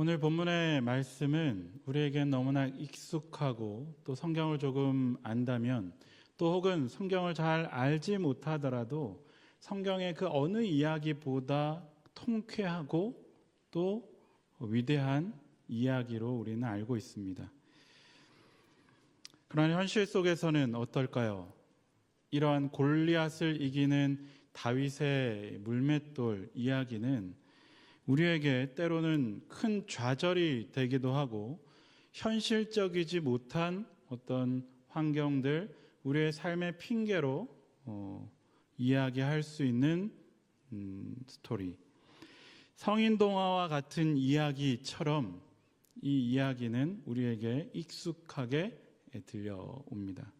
오늘 본문의 말씀은 우리에겐 너무나 익숙하고 또 성경을 조금 안다면 또 혹은 성경을 잘 알지 못하더라도 성경의 그 어느 이야기보다 통쾌하고 또 위대한 이야기로 우리는 알고 있습니다. 그러나 현실 속에서는 어떨까요? 이러한 골리앗을 이기는 다윗의 물맷돌 이야기는 우리에게 때로는 큰 좌절이 되기도 하고 현실적이지 못한 어떤 환경들, 우리의 삶의 핑계로 이야기할 수 있는 스토리. 성인 동화와 같은 이야기처럼 이 이야기는 우리에게 익숙하게 들려옵니다.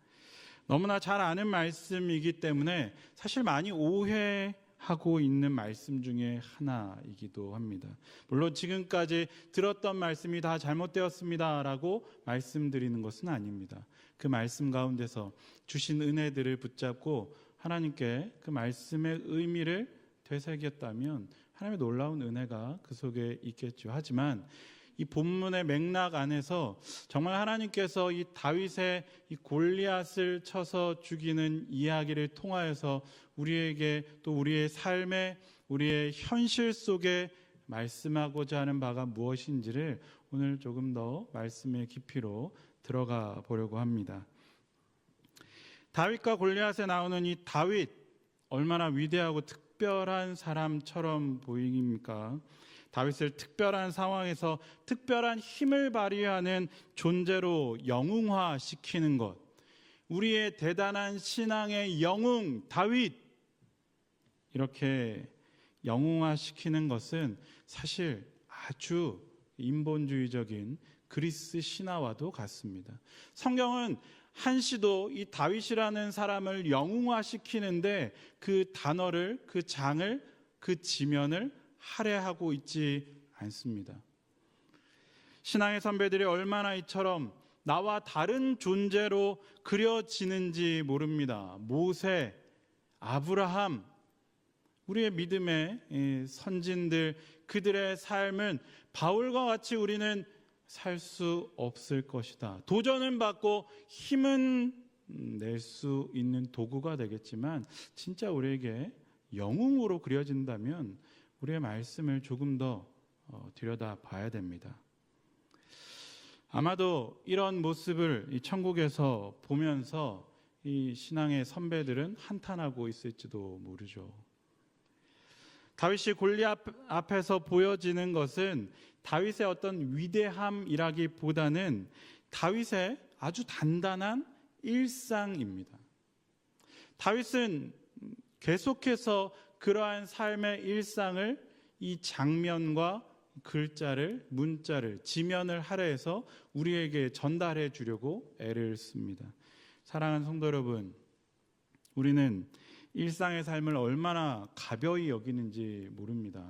너무나 잘 아는 말씀이기 때문에 사실 많이 오해하고 있는 말씀 중에 하나이기도 합니다. 물론 지금까지 들었던 말씀이 다 잘못되었습니다라고 말씀드리는 것은 아닙니다. 그 말씀 가운데서 주신 은혜들을 붙잡고 하나님께 그 말씀의 의미를 되새겼다면 하나님의 놀라운 은혜가 그 속에 있겠죠. 하지만 이 본문의 맥락 안에서 정말 하나님께서 이 다윗의 이 골리앗을 쳐서 죽이는 이야기를 통하여서 우리에게 또 우리의 삶에 우리의 현실 속에 말씀하고자 하는 바가 무엇인지를 오늘 조금 더 말씀의 깊이로 들어가 보려고 합니다. 다윗과 골리앗에 나오는 이 다윗, 얼마나 위대하고 특별한 사람처럼 보입니까? 다윗을 특별한 상황에서 특별한 힘을 발휘하는 존재로 영웅화시키는 것, 우리의 대단한 신앙의 영웅 다윗, 이렇게 영웅화시키는 것은 사실 아주 인본주의적인 그리스 신화와도 같습니다. 성경은 한시도 이 다윗이라는 사람을 영웅화시키는데 그 단어를, 그 장을, 그 지면을 할애하고 있지 않습니다. 신앙의 선배들이 얼마나 이처럼 나와 다른 존재로 그려지는지 모릅니다. 모세, 아브라함, 우리의 믿음의 선진들, 그들의 삶은 바울과 같이 우리는 살 수 없을 것이다. 도전은 받고 힘은 낼 수 있는 도구가 되겠지만 진짜 우리에게 영웅으로 그려진다면 우리의 말씀을 조금 더 들여다봐야 됩니다. 아마도 이런 모습을 이 천국에서 보면서 이 신앙의 선배들은 한탄하고 있을지도 모르죠. 다윗이 골리앗 앞에서 보여지는 것은 다윗의 어떤 위대함이라기보다는 다윗의 아주 단단한 일상입니다. 다윗은 계속해서 그러한 삶의 일상을 이 장면과 글자를, 문자를, 지면을 할애해서 우리에게 전달해 주려고 애를 씁니다. 사랑하는 성도 여러분, 우리는 일상의 삶을 얼마나 가벼이 여기는지 모릅니다.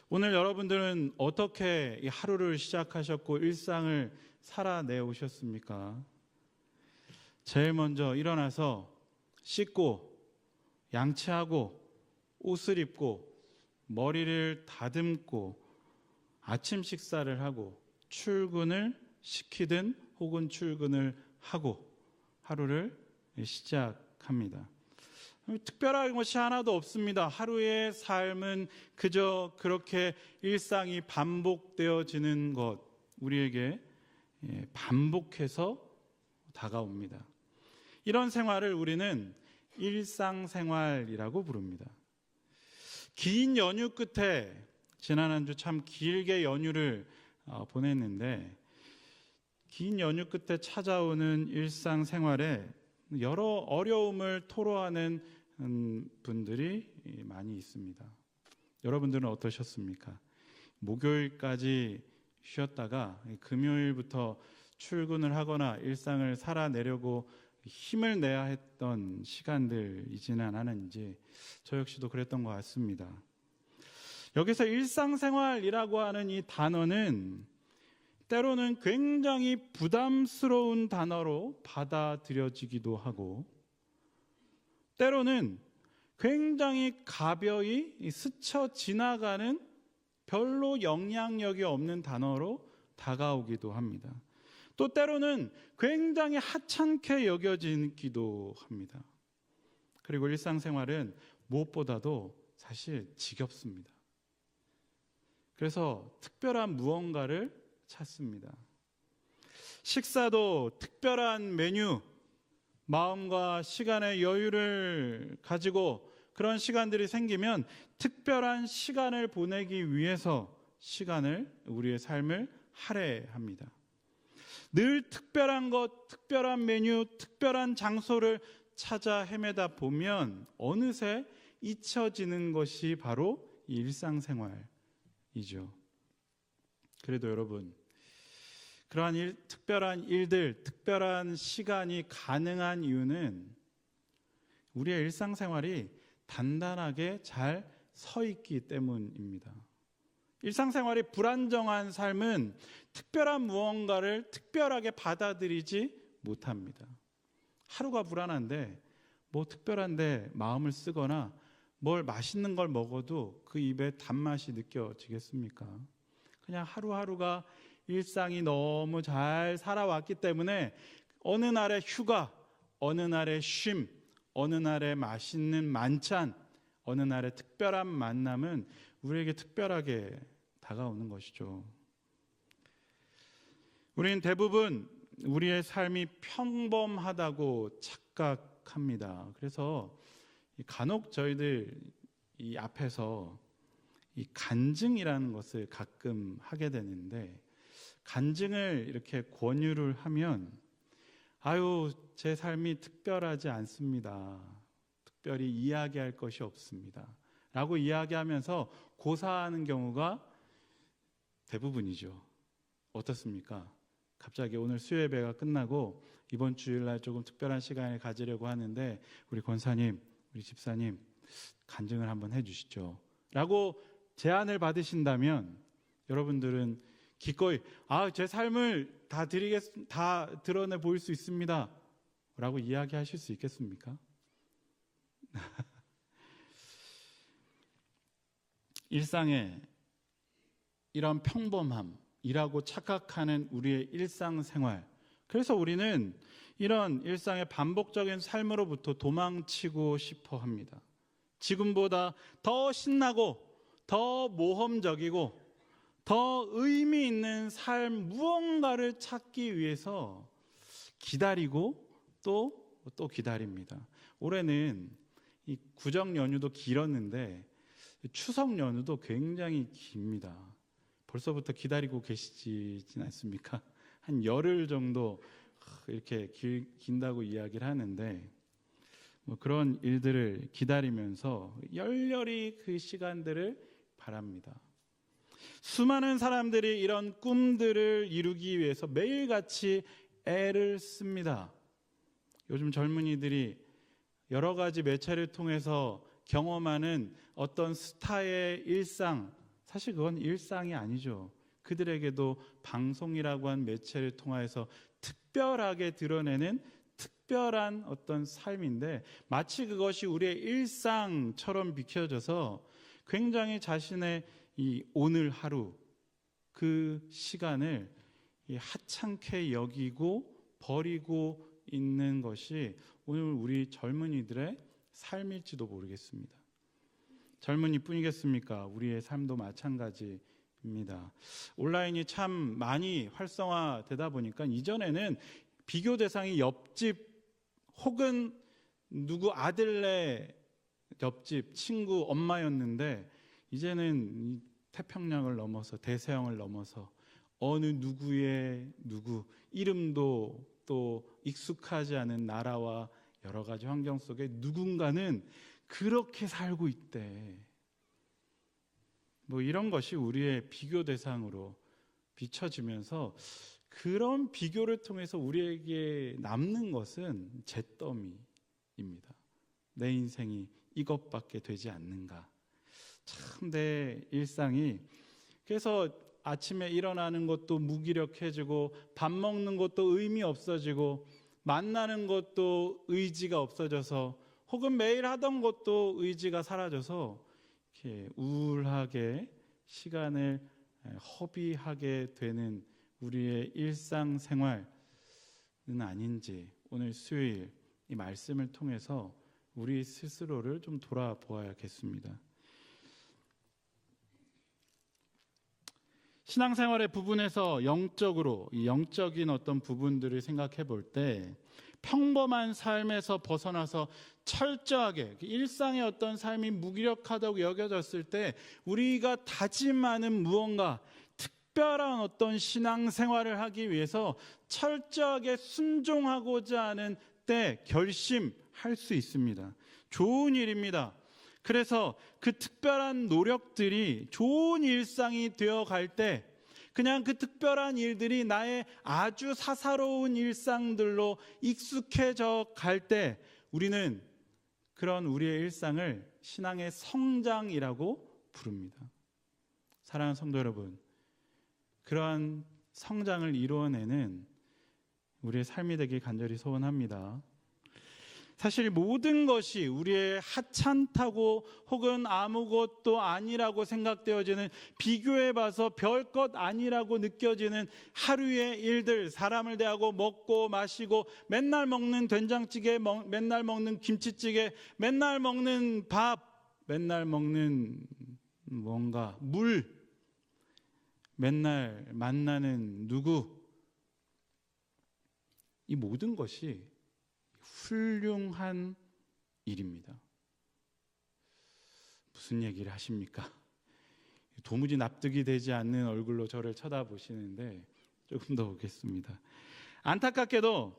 오늘 여러분들은 어떻게 이 하루를 시작하셨고 일상을 살아내오셨습니까? 제일 먼저 일어나서 씻고 양치하고 옷을 입고 머리를 다듬고 아침 식사를 하고 출근을 시키든 혹은 출근을 하고 하루를 시작합니다. 특별한 것이 하나도 없습니다. 하루의 삶은 그저 그렇게 일상이 반복되어지는 것, 우리에게 반복해서 다가옵니다. 이런 생활을 우리는 일상생활이라고 부릅니다. 긴 연휴 끝에 지난 한 주 참 길게 연휴를 보냈는데 긴 연휴 끝에 찾아오는 일상생활에 여러 어려움을 토로하는 분들이 많이 있습니다. 여러분들은 어떠셨습니까? 목요일까지 쉬었다가 금요일부터 출근을 하거나 일상을 살아내려고 힘을 내야 했던 시간들이지는 않았는지 저 역시도 그랬던 것 같습니다. 여기서 일상생활이라고 하는 이 단어는 때로는 굉장히 부담스러운 단어로 받아들여지기도 하고 때로는 굉장히 가벼이 스쳐 지나가는 별로 영향력이 없는 단어로 다가오기도 합니다. 또 때로는 굉장히 하찮게 여겨지기도 합니다. 그리고 일상생활은 무엇보다도 사실 지겹습니다. 그래서 특별한 무언가를 찾습니다. 식사도 특별한 메뉴, 마음과 시간의 여유를 가지고 그런 시간들이 생기면 특별한 시간을 보내기 위해서 우리의 삶을 할애합니다. 늘 특별한 것, 특별한 메뉴, 특별한 장소를 찾아 헤매다 보면 어느새 잊혀지는 것이 바로 이 일상생활이죠. 그래도 여러분, 그러한 특별한 일들, 특별한 시간이 가능한 이유는 우리의 일상생활이 단단하게 잘 서 있기 때문입니다. 일상생활이 불안정한 삶은 특별한 무언가를 특별하게 받아들이지 못합니다. 하루가 불안한데 특별한데 마음을 쓰거나 뭘 맛있는 걸 먹어도 그 입에 단맛이 느껴지겠습니까? 그냥 하루하루가 일상이 너무 잘 살아왔기 때문에 어느 날의 휴가, 어느 날의 쉼, 어느 날의 맛있는 만찬, 어느 날의 특별한 만남은 우리에게 특별하게 다가오는 것이죠. 우리는 대부분 우리의 삶이 평범하다고 착각합니다. 그래서 간혹 저희들 이 앞에서 이 간증이라는 것을 가끔 하게 되는데, 간증을 이렇게 권유를 하면 제 삶이 특별하지 않습니다. 특별히 이야기할 것이 없습니다. 라고 이야기하면서 고사하는 경우가 대부분이죠. 어떻습니까? 갑자기 오늘 수요예배가 끝나고 이번 주일날 조금 특별한 시간을 가지려고 하는데 우리 권사님, 우리 집사님 간증을 한번 해주시죠. 라고 제안을 받으신다면 여러분들은 기꺼이 제 삶을 다 드러내 보일 수 있습니다. 라고 이야기하실 수 있겠습니까? 일상의 이런 평범함이라고 착각하는 우리의 일상생활, 그래서 우리는 이런 일상의 반복적인 삶으로부터 도망치고 싶어 합니다. 지금보다 더 신나고 더 모험적이고 더 의미 있는 삶 무언가를 찾기 위해서 기다리고 또 기다립니다. 올해는 이 구정 연휴도 길었는데 추석 연휴도 굉장히 깁니다. 벌써부터 기다리고 계시진 않습니까? 한 열흘 정도 이렇게 긴다고 이야기를 하는데 그런 일들을 기다리면서 열렬히 그 시간들을 바랍니다. 수많은 사람들이 이런 꿈들을 이루기 위해서 매일같이 애를 씁니다. 요즘 젊은이들이 여러 가지 매체를 통해서 경험하는 어떤 스타의 일상, 사실 그건 일상이 아니죠. 그들에게도 방송이라고 한 매체를 통해서 특별하게 드러내는 특별한 어떤 삶인데, 마치 그것이 우리의 일상처럼 비춰져서 굉장히 자신의 이 오늘 하루 그 시간을 하찮게 여기고 버리고 있는 것이 오늘 우리 젊은이들의 삶일지도 모르겠습니다. 젊은이뿐이겠습니까? 우리의 삶도 마찬가지입니다. 온라인이 참 많이 활성화되다 보니까 이전에는 비교 대상이 옆집 혹은 누구 아들네 옆집 친구 엄마였는데, 이제는 태평양을 넘어서 대서양을 넘어서 어느 누구의 누구, 이름도 또 익숙하지 않은 나라와 여러 가지 환경 속에 누군가는 그렇게 살고 있대. 이런 것이 우리의 비교 대상으로 비춰지면서, 그런 비교를 통해서 우리에게 남는 것은 잿더미입니다. 내 인생이 이것밖에 되지 않는가. 참 내 일상이, 그래서 아침에 일어나는 것도 무기력해지고, 밥 먹는 것도 의미 없어지고, 만나는 것도 의지가 없어져서, 혹은 매일 하던 것도 의지가 사라져서 이렇게 우울하게 시간을 허비하게 되는 우리의 일상생활은 아닌지 오늘 수요일 이 말씀을 통해서 우리 스스로를 좀 돌아보아야겠습니다. 신앙생활의 부분에서 이 영적인 어떤 부분들을 생각해 볼 때 평범한 삶에서 벗어나서 철저하게 일상의 어떤 삶이 무기력하다고 여겨졌을 때 우리가 다짐하는 무언가 특별한 어떤 신앙생활을 하기 위해서 철저하게 순종하고자 하는 때 결심할 수 있습니다. 좋은 일입니다. 그래서 그 특별한 노력들이 좋은 일상이 되어갈 때 그냥 그 특별한 일들이 나의 아주 사사로운 일상들로 익숙해져 갈 때 우리는 그런 우리의 일상을 신앙의 성장이라고 부릅니다. 사랑하는 성도 여러분, 그러한 성장을 이루어내는 우리의 삶이 되길 간절히 소원합니다. 사실 모든 것이 우리의 하찮다고 혹은 아무것도 아니라고 생각되어지는, 비교해봐서 별것 아니라고 느껴지는 하루의 일들, 사람을 대하고 먹고 마시고 맨날 먹는 된장찌개, 맨날 먹는 김치찌개, 맨날 먹는 밥, 맨날 먹는 뭔가 물, 맨날 만나는 누구, 이 모든 것이 훌륭한 일입니다. 무슨 얘기를 하십니까? 도무지 납득이 되지 않는 얼굴로 저를 쳐다보시는데 조금 더 보겠습니다. 안타깝게도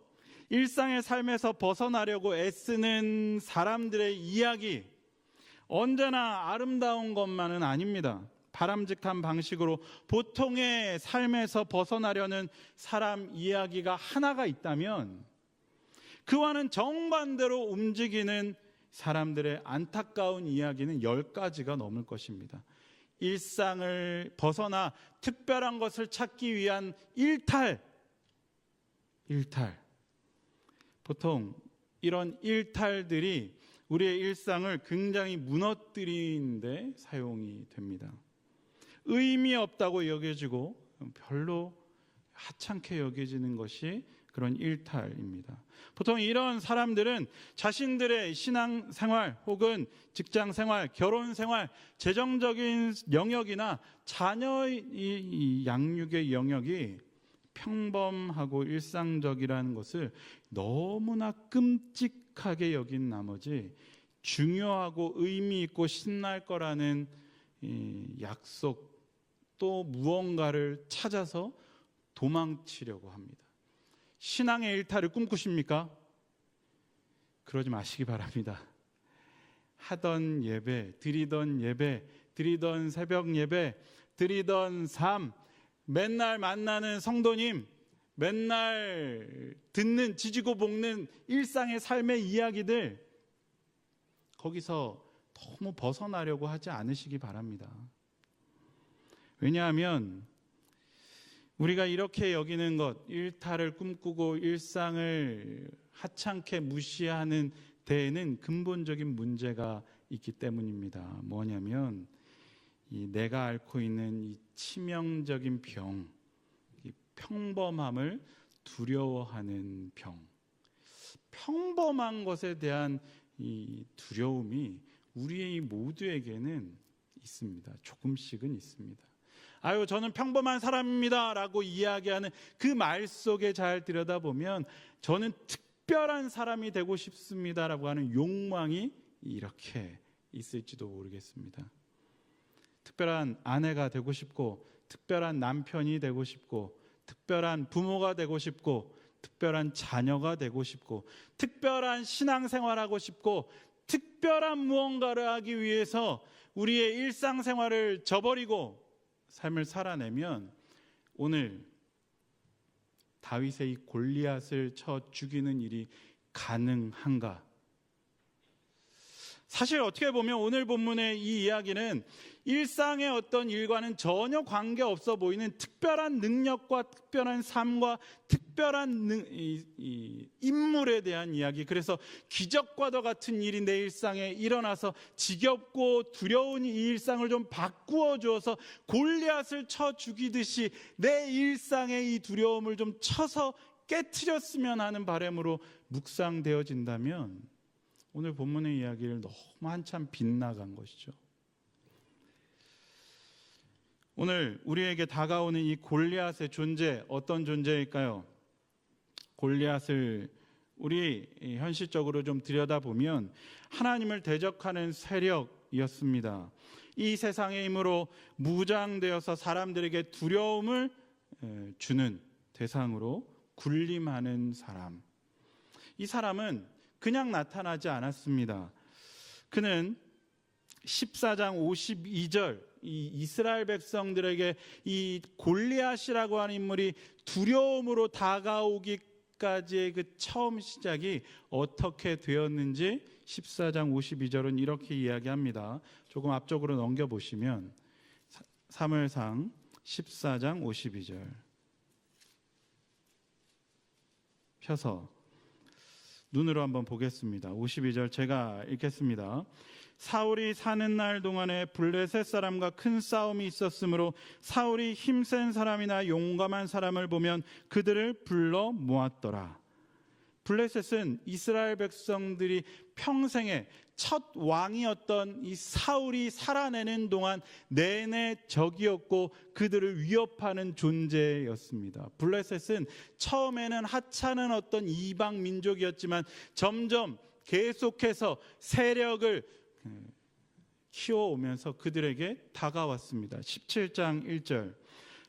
일상의 삶에서 벗어나려고 애쓰는 사람들의 이야기, 언제나 아름다운 것만은 아닙니다. 바람직한 방식으로 보통의 삶에서 벗어나려는 사람 이야기가 하나가 있다면 그와는 정반대로 움직이는 사람들의 안타까운 이야기는 10가지가 넘을 것입니다. 일상을 벗어나 특별한 것을 찾기 위한 일탈. 보통 이런 일탈들이 우리의 일상을 굉장히 무너뜨리는데 사용이 됩니다. 의미 없다고 여겨지고 별로 하찮게 여겨지는 것이 그런 일탈입니다. 보통 이런 사람들은 자신들의 신앙생활 혹은 직장생활, 결혼생활, 재정적인 영역이나 자녀의 양육의 영역이 평범하고 일상적이라는 것을 너무나 끔찍하게 여긴 나머지 중요하고 의미 있고 신날 거라는 약속 또 무언가를 찾아서 도망치려고 합니다. 신앙의 일탈을 꿈꾸십니까? 그러지 마시기 바랍니다. 하던 예배, 드리던 새벽 예배, 드리던 삶, 맨날 만나는 성도님, 맨날 듣는 지지고 볶는 일상의 삶의 이야기들, 거기서 너무 벗어나려고 하지 않으시기 바랍니다. 왜냐하면 우리가 이렇게 여기는 것, 일탈을 꿈꾸고 일상을 하찮게 무시하는 데에는 근본적인 문제가 있기 때문입니다. 뭐냐면 이 내가 앓고 있는 이 치명적인 병, 이 평범함을 두려워하는 병. 평범한 것에 대한 이 두려움이 우리 모두에게는 있습니다. 조금씩은 있습니다. 아유, 저는 평범한 사람입니다 라고 이야기하는 그 말 속에 잘 들여다보면 저는 특별한 사람이 되고 싶습니다 라고 하는 욕망이 이렇게 있을지도 모르겠습니다. 특별한 아내가 되고 싶고, 특별한 남편이 되고 싶고, 특별한 부모가 되고 싶고, 특별한 자녀가 되고 싶고, 특별한 신앙생활하고 싶고, 특별한 무언가를 하기 위해서 우리의 일상생활을 저버리고 삶을 살아내면 오늘 다윗의 이 골리앗을 쳐 죽이는 일이 가능한가? 사실 어떻게 보면 오늘 본문의 이 이야기는 일상의 어떤 일과는 전혀 관계없어 보이는 특별한 능력과 특별한 삶과 특별한 인물에 대한 이야기, 그래서 기적과도 같은 일이 내 일상에 일어나서 지겹고 두려운 이 일상을 좀 바꾸어 주어서 골리앗을 쳐 죽이듯이 내 일상의 이 두려움을 좀 쳐서 깨트렸으면 하는 바람으로 묵상되어진다면 오늘 본문의 이야기를 너무 한참 빗나간 것이죠. 오늘 우리에게 다가오는 이 골리앗의 존재, 어떤 존재일까요? 골리앗을 우리 현실적으로 좀 들여다보면 하나님을 대적하는 세력이었습니다. 이 세상의 힘으로 무장되어서 사람들에게 두려움을 주는 대상으로 군림하는 사람. 이 사람은 그냥 나타나지 않았습니다. 그는 14장 52절 이 이스라엘 백성들에게 이 골리앗이라고 하는 인물이 두려움으로 다가오기까지의 그 처음 시작이 어떻게 되었는지 14장 52절은 이렇게 이야기합니다. 조금 앞쪽으로 넘겨보시면 사무엘상 14장 52절 펴서 눈으로 한번 보겠습니다. 52절 제가 읽겠습니다. 사울이 사는 날 동안에 블레셋 사람과 큰 싸움이 있었으므로 사울이 힘센 사람이나 용감한 사람을 보면 그들을 불러 모았더라. 블레셋은 이스라엘 백성들이 평생에 첫 왕이었던 이 사울이 살아내는 동안 내내 적이었고 그들을 위협하는 존재였습니다. 블레셋은 처음에는 하찮은 어떤 이방 민족이었지만 점점 계속해서 세력을 키워오면서 그들에게 다가왔습니다. 17장 1절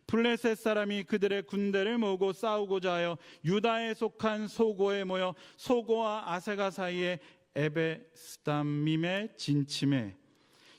블레셋 사람이 그들의 군대를 모으고 싸우고자 하여 유다에 속한 소고에 모여 소고와 아세가 사이에 에베스담밈에 진침해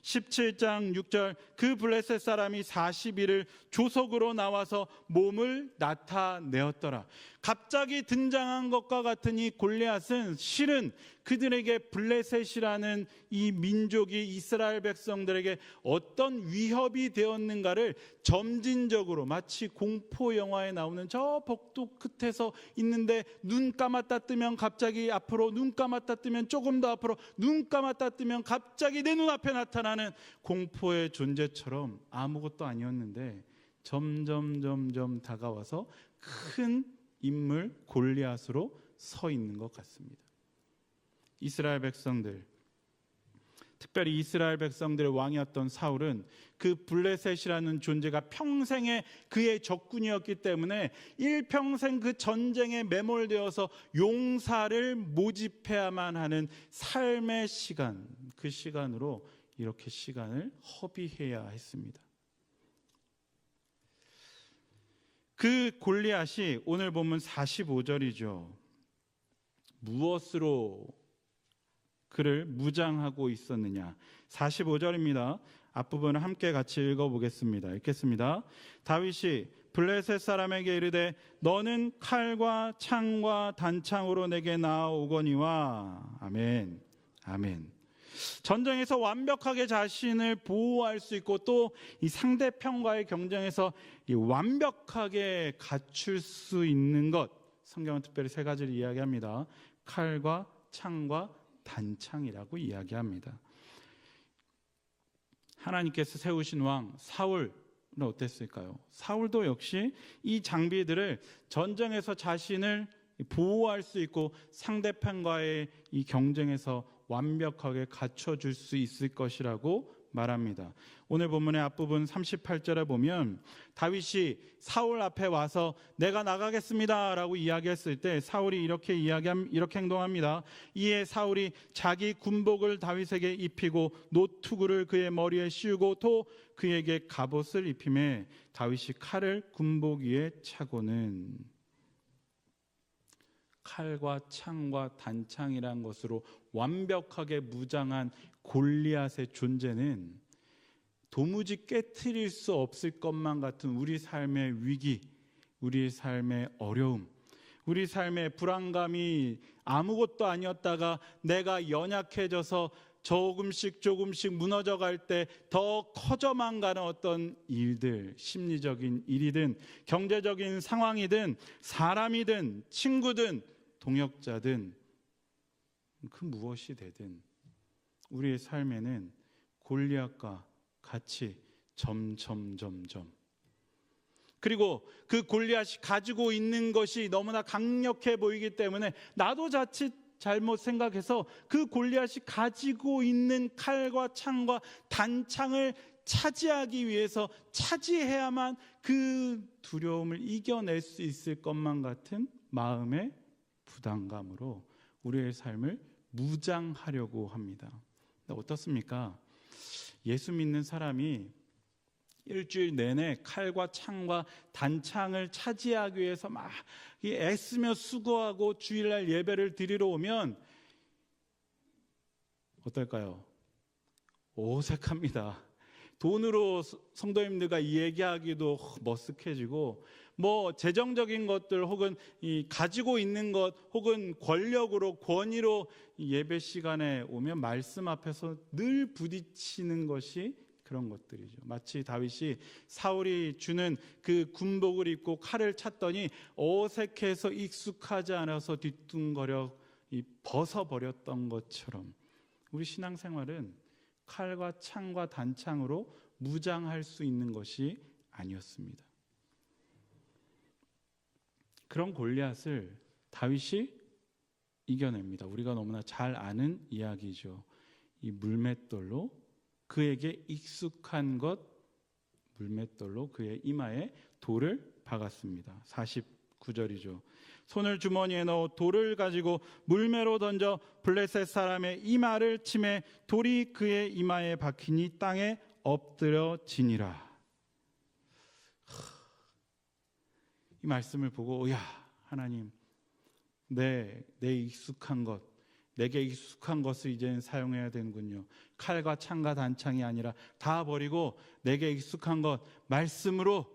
17장 6절 그 블레셋 사람이 40일을 조석으로 나와서 몸을 나타내었더라. 갑자기 등장한 것과 같은 이 골리앗은 실은 그들에게 블레셋이라는 이 민족이 이스라엘 백성들에게 어떤 위협이 되었는가를 점진적으로 마치 공포 영화에 나오는 저 복도 끝에서 있는데 눈 감았다 뜨면 갑자기 앞으로, 눈 감았다 뜨면 조금 더 앞으로, 눈 감았다 뜨면 갑자기 내 눈앞에 나타나는 공포의 존재처럼 아무것도 아니었는데 점점 다가와서 큰 인물 골리앗으로 서 있는 것 같습니다. 이스라엘 백성들, 특별히 이스라엘 백성들의 왕이었던 사울은 그 블레셋이라는 존재가 평생의 그의 적군이었기 때문에 일평생 그 전쟁에 매몰되어서 용사를 모집해야만 하는 삶의 시간, 그 시간으로 이렇게 시간을 허비해야 했습니다. 그 골리앗이 오늘 보면 45절이죠. 무엇으로 그를 무장하고 있었느냐. 45절입니다. 앞부분을 함께 같이 읽어보겠습니다. 읽겠습니다. 다윗이 블레셋 사람에게 이르되 너는 칼과 창과 단창으로 내게 나아오거니와. 아멘. 아멘. 전쟁에서 완벽하게 자신을 보호할 수 있고 또 이 상대편과의 경쟁에서 이 완벽하게 갖출 수 있는 것, 성경은 특별히 세 가지를 이야기합니다. 칼과 창과 단창이라고 이야기합니다. 하나님께서 세우신 왕 사울은 어땠을까요? 사울도 역시 이 장비들을 전쟁에서 자신을 보호할 수 있고 상대편과의 이 경쟁에서 완벽하게 갖춰줄 수 있을 것이라고 말합니다. 오늘 본문의 앞부분 38절에 보면 다윗이 사울 앞에 와서 내가 나가겠습니다 라고 이야기했을 때 사울이 이렇게 행동합니다. 이에 사울이 자기 군복을 다윗에게 입히고 노투구를 그의 머리에 씌우고 또 그에게 갑옷을 입히매 다윗이 칼을 군복 위에 차고는 칼과 창과 단창이란 것으로 완벽하게 무장한 골리앗의 존재는 도무지 깨트릴 수 없을 것만 같은 우리 삶의 위기, 우리 삶의 어려움, 우리 삶의 불안감이 아무것도 아니었다가 내가 연약해져서 조금씩 조금씩 무너져 갈 때 더 커져만 가는 어떤 일들, 심리적인 일이든 경제적인 상황이든 사람이든 친구든 동역자든 그 무엇이 되든 우리의 삶에는 골리앗과 같이 점점 그리고 그 골리앗이 가지고 있는 것이 너무나 강력해 보이기 때문에 나도 자칫 잘못 생각해서 그 골리앗이 가지고 있는 칼과 창과 단창을 차지하기 위해서 차지해야만 그 두려움을 이겨낼 수 있을 것만 같은 마음의 부담감으로 우리의 삶을 무장하려고 합니다. 어떻습니까? 예수 믿는 사람이 일주일 내내 칼과 창과 단창을 차지하기 위해서 막 애쓰며 수고하고 주일날 예배를 드리러 오면 어떨까요? 어색합니다. 돈으로 성도님들과 얘기하기도 머쓱해지고 뭐 재정적인 것들 혹은 가지고 있는 것 혹은 권력으로 권위로 예배 시간에 오면 말씀 앞에서 늘 부딪히는 것이 그런 것들이죠. 마치 다윗이 사울이 주는 그 군복을 입고 칼을 찼더니 어색해서 익숙하지 않아서 뒤뚱거려 벗어버렸던 것처럼 우리 신앙생활은 칼과 창과 단창으로 무장할 수 있는 것이 아니었습니다. 그런 골리앗을 다윗이 이겨냅니다. 우리가 너무나 잘 아는 이야기죠. 이 물맷돌로 그에게 익숙한 것 물맷돌로 그의 이마에 돌을 박았습니다. 49절이죠. 손을 주머니에 넣어 돌을 가지고 물매로 던져 블레셋 사람의 이마를 치매 돌이 그의 이마에 박히니 땅에 엎드려지니라. 이 말씀을 보고 야 하나님 내 익숙한 것 내게 익숙한 것을 이제는 사용해야 되는군요. 칼과 창과 단창이 아니라 다 버리고 내게 익숙한 것 말씀으로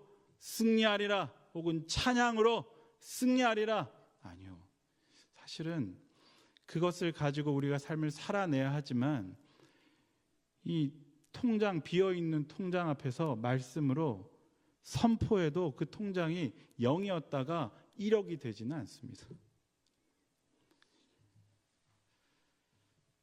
승리하리라 혹은 찬양으로 승리하리라. 아니요. 사실은 그것을 가지고 우리가 삶을 살아내야 하지만 이 통장 비어있는 통장 앞에서 말씀으로 선포해도 그 통장이 0이었다가 1억이 되지는 않습니다.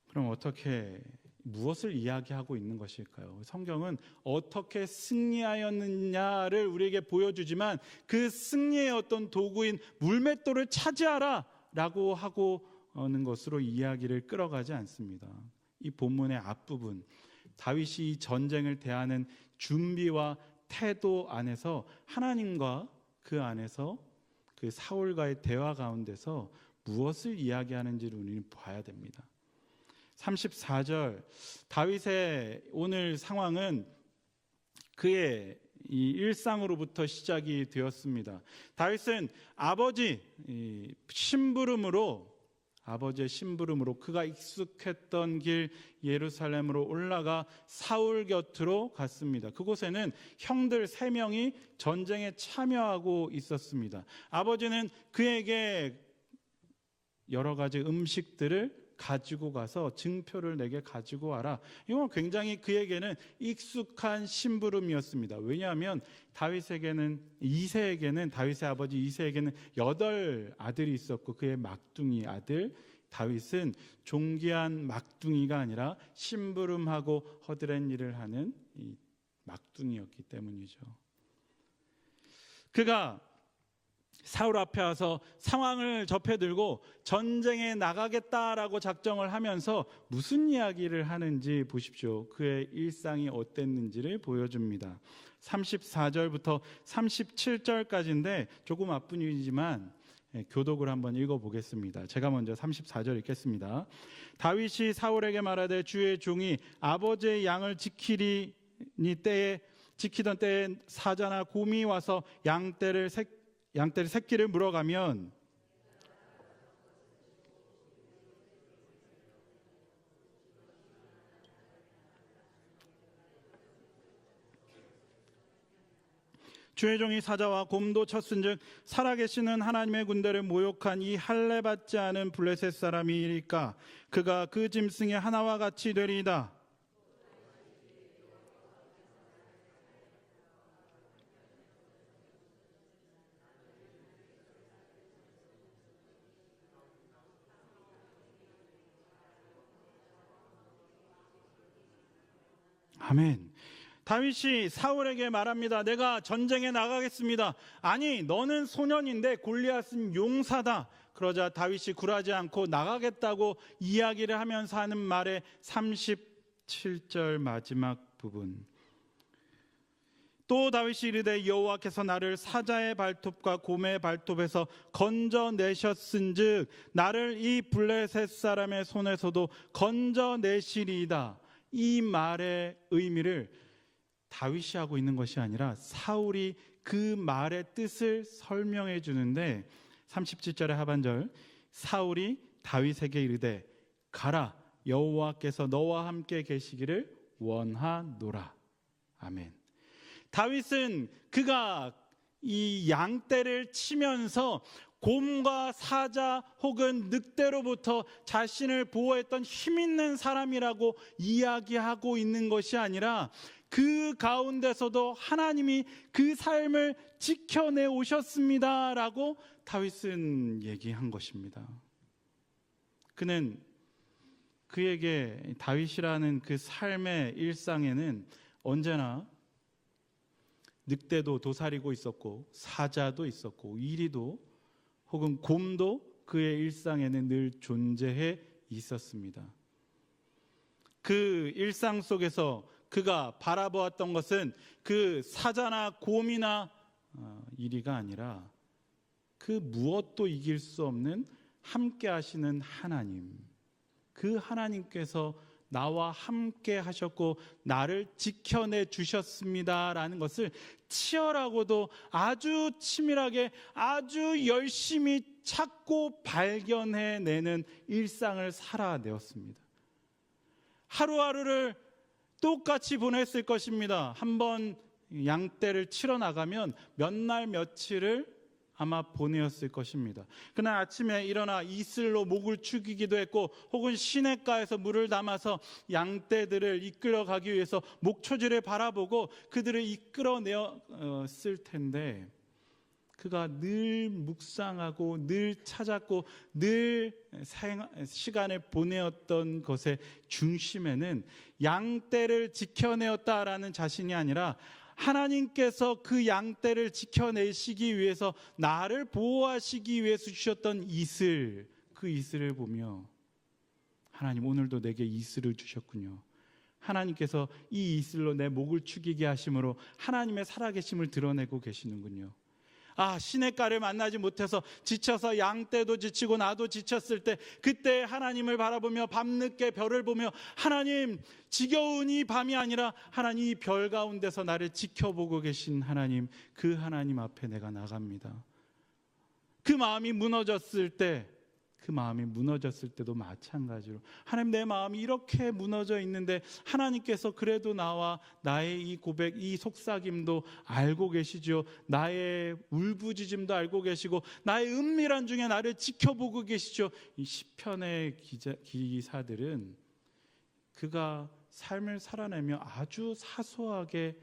그럼 어떻게 무엇을 이야기하고 있는 것일까요? 성경은 어떻게 승리하였느냐를 우리에게 보여주지만 그 승리의 어떤 도구인 물맷돌을 차지하라 라고 하고는 것으로 이야기를 끌어가지 않습니다. 이 본문의 앞부분 다윗이 이 전쟁을 대하는 준비와 태도 안에서 하나님과 그 안에서 그 사울과의 대화 가운데서 무엇을 이야기하는지를 우리는 봐야 됩니다. 34절 다윗의 오늘 상황은 그의 이 일상으로부터 시작이 되었습니다. 다윗은 아버지의 심부름으로 그가 익숙했던 길 예루살렘으로 올라가 사울 곁으로 갔습니다. 그곳에는 형들 3명이 전쟁에 참여하고 있었습니다. 아버지는 그에게 여러 가지 음식들을 가지고 가서 증표를 내게 가지고 와라. 이건 굉장히 그에게는 익숙한 심부름이었습니다. 왜냐하면 다윗의 아버지 이새에게는 8 아들이 있었고 그의 막둥이 아들 다윗은 존귀한 막둥이가 아니라 심부름하고 허드렛 일을 하는 이 막둥이였기 때문이죠. 그가 사울 앞에 와서 상황을 접해들고 전쟁에 나가겠다라고 작정을 하면서 무슨 이야기를 하는지 보십시오. 그의 일상이 어땠는지를 보여줍니다. 34절부터 37절까지인데 조금 앞부분이지만 교독을 한번 읽어보겠습니다. 제가 먼저 34절 읽겠습니다. 다윗이 사울에게 말하되 주의 종이 아버지의 양을 지키던 때에 사자나 곰이 와서 양떼를 새끼를 물어가면 주의 종이 사자와 곰도 쳤은즉 살아계시는 하나님의 군대를 모욕한 이 할례받지 않은 블레셋 사람이니까 그가 그 짐승의 하나와 같이 되리이다. 아멘. 다윗이 사울에게 말합니다. 내가 전쟁에 나가겠습니다. 아니, 너는 소년인데 골리앗은 용사다. 그러자 다윗이 굴하지 않고 나가겠다고 이야기를 하면서 하는 말의 37절 마지막 부분. 또 다윗이 이르되 여호와께서 나를 사자의 발톱과 곰의 발톱에서 건져내셨은즉 나를 이 블레셋 사람의 손에서도 건져내시리이다. 이 말의 의미를 다윗이 하고 있는 것이 아니라 사울이 그 말의 뜻을 설명해 주는데 37절의 하반절, 사울이 다윗에게 이르되 가라, 여호와께서 너와 함께 계시기를 원하노라. 아멘. 다윗은 그가 이 양떼를 치면서 곰과 사자 혹은 늑대로부터 자신을 보호했던 힘 있는 사람이라고 이야기하고 있는 것이 아니라 그 가운데서도 하나님이 그 삶을 지켜내 오셨습니다라고 다윗은 얘기한 것입니다. 그는 그에게 다윗이라는 그 삶의 일상에는 언제나 늑대도 도사리고 있었고 사자도 있었고 이리도 혹은 곰도 그의 일상에는 늘 존재해 있었습니다. 그 일상 속에서 그가 바라보았던 것은 그 사자나 곰이나 이리가 아니라 그 무엇도 이길 수 없는 함께 하시는 하나님, 그 하나님께서 나와 함께 하셨고 나를 지켜내 주셨습니다라는 것을 치열하고도 아주 치밀하게 아주 열심히 찾고 발견해내는 일상을 살아내었습니다. 하루하루를 똑같이 보냈을 것입니다. 한번 양떼를 치러 나가면 몇 날 며칠을 아마 보내었을 것입니다. 그날 아침에 일어나 이슬로 목을 축이기도 했고 혹은 시냇가에서 물을 담아서 양떼들을 이끌어가기 위해서 목초지를 바라보고 그들을 이끌어내었을 텐데 그가 늘 묵상하고 늘 찾았고 늘 시간을 보내었던 것의 중심에는 양떼를 지켜내었다라는 자신이 아니라 하나님께서 그 양떼를 지켜내시기 위해서 나를 보호하시기 위해서 주셨던 이슬, 그 이슬을 보며 하나님 오늘도 내게 이슬을 주셨군요. 하나님께서 이 이슬로 내 목을 축이게 하심으로 하나님의 살아계심을 드러내고 계시는군요. 시냇가를 만나지 못해서 지쳐서 양떼도 지치고 나도 지쳤을 때 그때 하나님을 바라보며 밤늦게 별을 보며 하나님 지겨운 이 밤이 아니라 하나님 이 별 가운데서 나를 지켜보고 계신 하나님, 그 하나님 앞에 내가 나갑니다. 그 마음이 무너졌을 때도 마찬가지로 하나님 내 마음이 이렇게 무너져 있는데 하나님께서 그래도 나와 나의 이 고백, 이 속삭임도 알고 계시죠. 나의 울부짖음도 알고 계시고 나의 은밀한 중에 나를 지켜보고 계시죠. 이 시편의 기사들은 그가 삶을 살아내며 아주 사소하게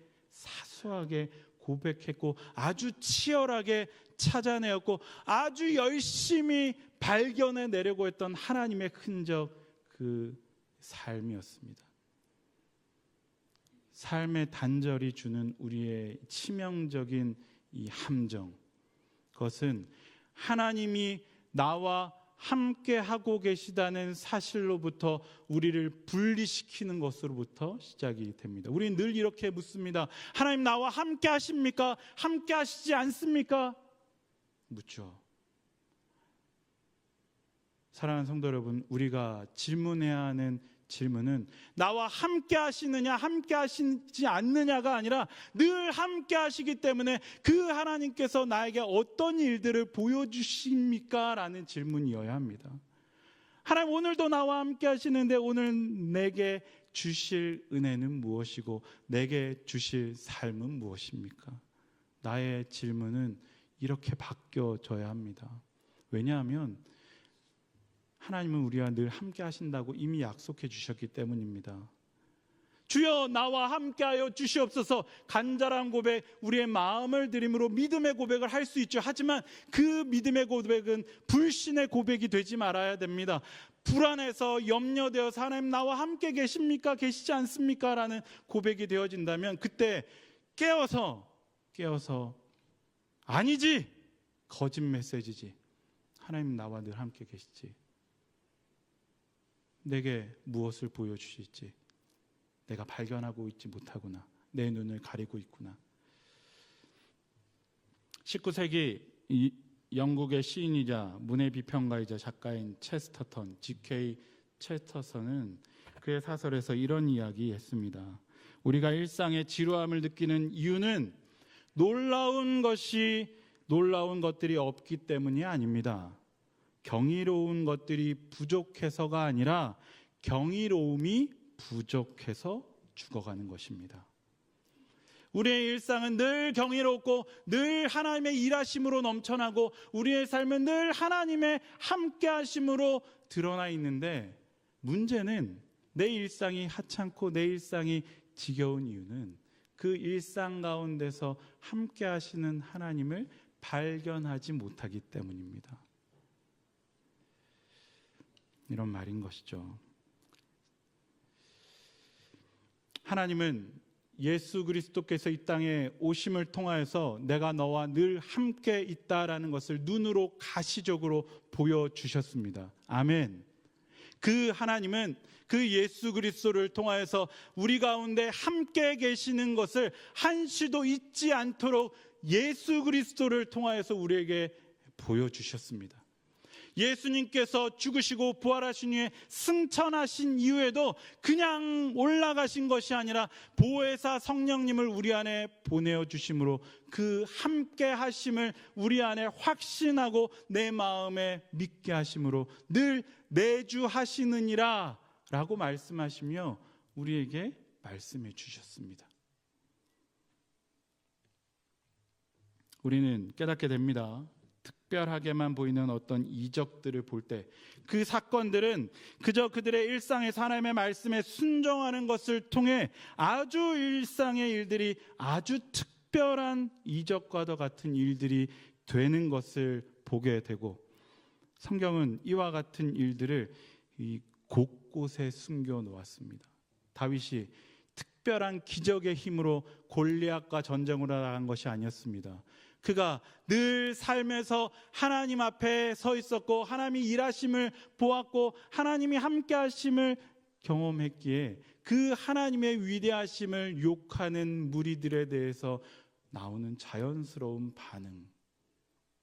고백했고 아주 치열하게 찾아내었고 아주 열심히 발견해 내려고 했던 하나님의 흔적, 그 삶이었습니다. 삶의 단절이 주는 우리의 치명적인 이 함정, 그것은 하나님이 나와 함께 하고 계시다는 사실로부터 우리를 분리시키는 것으로부터 시작이 됩니다. 우리는 늘 이렇게 묻습니다. 하나님 나와 함께 하십니까? 함께 하시지 않습니까? 묻죠. 사랑하는 성도 여러분, 우리가 질문해야 하는 질문은 나와 함께 하시느냐 함께 하시지 않느냐가 아니라 늘 함께 하시기 때문에 그 하나님께서 나에게 어떤 일들을 보여주십니까? 라는 질문이어야 합니다. 하나님 오늘도 나와 함께 하시는데 오늘 내게 주실 은혜는 무엇이고 내게 주실 삶은 무엇입니까? 나의 질문은 이렇게 바뀌어져야 합니다. 왜냐하면 하나님은 우리와 늘 함께 하신다고 이미 약속해 주셨기 때문입니다. 주여 나와 함께하여 주시옵소서. 간절한 고백, 우리의 마음을 드림으로 믿음의 고백을 할 수 있죠. 하지만 그 믿음의 고백은 불신의 고백이 되지 말아야 됩니다. 불안해서 염려되어서 하나님 나와 함께 계십니까? 계시지 않습니까? 라는 고백이 되어진다면 그때 깨어서 아니지, 거짓 메시지지, 하나님 나와 늘 함께 계시지, 내게 무엇을 보여주실지 내가 발견하고 있지 못하구나, 내 눈을 가리고 있구나. 19세기 영국의 시인이자 문예 비평가이자 작가인 체스터턴, G.K. 체스터턴은 그의 사설에서 이런 이야기했습니다. 우리가 일상의 지루함을 느끼는 이유는 놀라운 것들이 없기 때문이 아닙니다. 경이로운 것들이 부족해서가 아니라 경이로움이 부족해서 죽어가는 것입니다. 우리의 일상은 늘 경이롭고 늘 하나님의 일하심으로 넘쳐나고 우리의 삶은 늘 하나님의 함께하심으로 드러나 있는데, 문제는 내 일상이 하찮고 내 일상이 지겨운 이유는 그 일상 가운데서 함께하시는 하나님을 발견하지 못하기 때문입니다. 이런 말인 것이죠. 하나님은 예수 그리스도께서 이 땅에 오심을 통하여서 내가 너와 늘 함께 있다라는 것을 눈으로 가시적으로 보여주셨습니다. 아멘. 그 하나님은 그 예수 그리스도를 통하여서 우리 가운데 함께 계시는 것을 한시도 잊지 않도록 예수 그리스도를 통하여서 우리에게 보여주셨습니다. 예수님께서 죽으시고 부활하신 후에 승천하신 이후에도 그냥 올라가신 것이 아니라 보혜사 성령님을 우리 안에 보내어 주심으로 그 함께 하심을 우리 안에 확신하고 내 마음에 믿게 하심으로 늘 내주하시느니라 라고 말씀하시며 우리에게 말씀해 주셨습니다. 우리는 깨닫게 됩니다. 특별하게만 보이는 어떤 이적들을 볼 때 그 사건들은 그저 그들의 일상에서 하나님의 말씀에 순종하는 것을 통해 아주 일상의 일들이 아주 특별한 이적과도 같은 일들이 되는 것을 보게 되고, 성경은 이와 같은 일들을 곳곳에 숨겨 놓았습니다. 다윗이 특별한 기적의 힘으로 골리앗과 전쟁을 나간 것이 아니었습니다. 그가 늘 삶에서 하나님 앞에 서 있었고 하나님이 일하심을 보았고 하나님이 함께 하심을 경험했기에 그 하나님의 위대하심을 욕하는 무리들에 대해서 나오는 자연스러운 반응,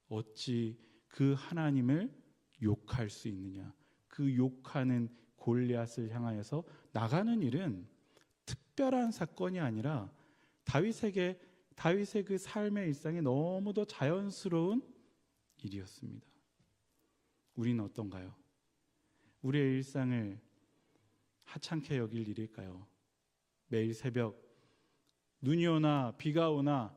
어찌 그 하나님을 욕할 수 있느냐, 그 욕하는 골리앗을 향하여서 나가는 일은 특별한 사건이 아니라 다윗의 그 삶의 일상이 너무도 자연스러운 일이었습니다. 우리는 어떤가요? 우리의 일상을 하찮게 여길 일일까요? 매일 새벽 눈이 오나 비가 오나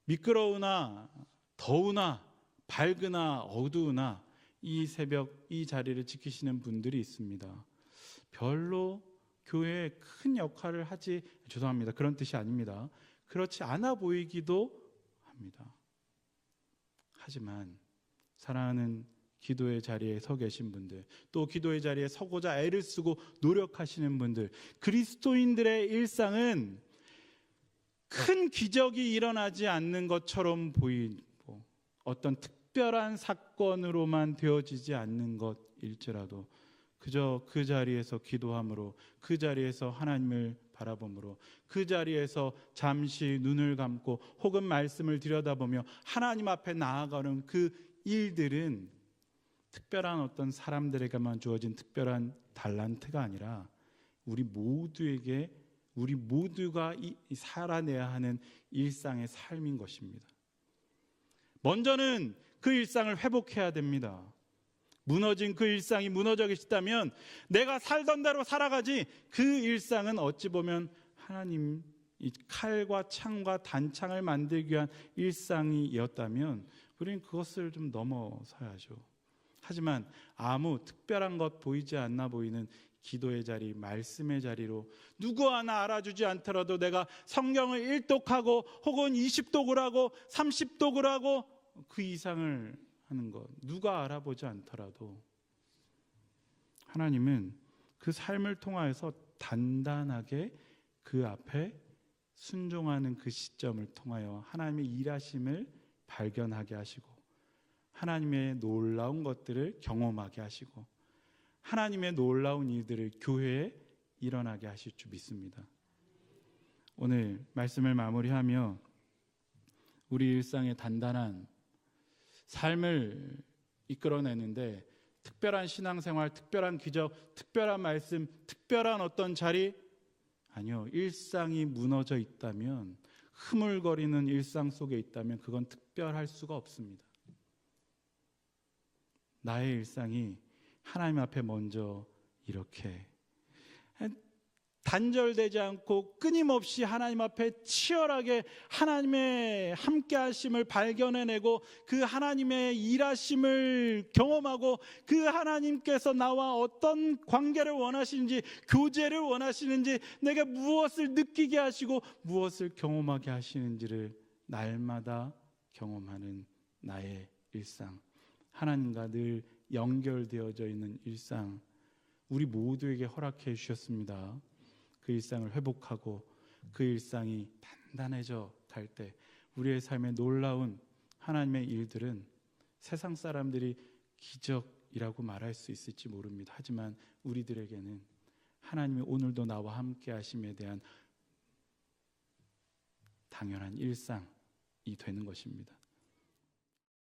미끄러우나 더우나 밝으나 어두우나 이 새벽 이 자리를 지키시는 분들이 있습니다. 별로 교회에 큰 역할을 하지, 죄송합니다, 그런 뜻이 아닙니다. 그렇지 않아 보이기도 합니다. 하지만 사랑하는 기도의 자리에 서 계신 분들, 또 기도의 자리에 서고자 애를 쓰고 노력하시는 분들, 그리스도인들의 일상은 큰 기적이 일어나지 않는 것처럼 보이고 어떤 특별한 사건으로만 되어지지 않는 것일지라도 그저 그 자리에서 기도함으로, 그 자리에서 하나님을 바라봄으로, 그 자리에서 잠시 눈을 감고 혹은 말씀을 들여다보며 하나님 앞에 나아가는 그 일들은 특별한 어떤 사람들에게만 주어진 특별한 달란트가 아니라 우리 모두가 살아내야 하는 일상의 삶인 것입니다. 먼저는 그 일상을 회복해야 됩니다. 무너진 그 일상이 무너져 계시다면 내가 살던 대로 살아가지, 그 일상은 어찌 보면 하나님 이 칼과 창과 단창을 만들기 위한 일상이었다면 우리는 그것을 좀 넘어서야죠. 하지만 아무 특별한 것 보이지 않나 보이는 기도의 자리, 말씀의 자리로 누구 하나 알아주지 않더라도 내가 성경을 1독하고 혹은 20독을 하고 30독을 하고 그 이상을 하는 것, 누가 알아보지 않더라도 하나님은 그 삶을 통하여서 단단하게 그 앞에 순종하는 그 시점을 통하여 하나님의 일하심을 발견하게 하시고 하나님의 놀라운 것들을 경험하게 하시고 하나님의 놀라운 일들을 교회에 일어나게 하실 줄 믿습니다. 오늘 말씀을 마무리하며 우리 일상의 단단한 삶을 이끌어내는데 특별한 신앙생활, 특별한 기적, 특별한 말씀, 특별한 어떤 자리, 아니요, 일상이 무너져 있다면, 흐물거리는 일상 속에 있다면 그건 특별할 수가 없습니다. 나의 일상이 하나님 앞에 먼저 이렇게 단절되지 않고 끊임없이 하나님 앞에 치열하게 하나님의 함께 하심을 발견해내고 그 하나님의 일하심을 경험하고 그 하나님께서 나와 어떤 관계를 원하시는지, 교제를 원하시는지, 내가 무엇을 느끼게 하시고 무엇을 경험하게 하시는지를 날마다 경험하는 나의 일상, 하나님과 늘 연결되어져 있는 일상, 우리 모두에게 허락해 주셨습니다. 그 일상을 회복하고 그 일상이 단단해져 갈 때 우리의 삶에 놀라운 하나님의 일들은 세상 사람들이 기적이라고 말할 수 있을지 모릅니다. 하지만 우리들에게는 하나님이 오늘도 나와 함께 하심에 대한 당연한 일상이 되는 것입니다.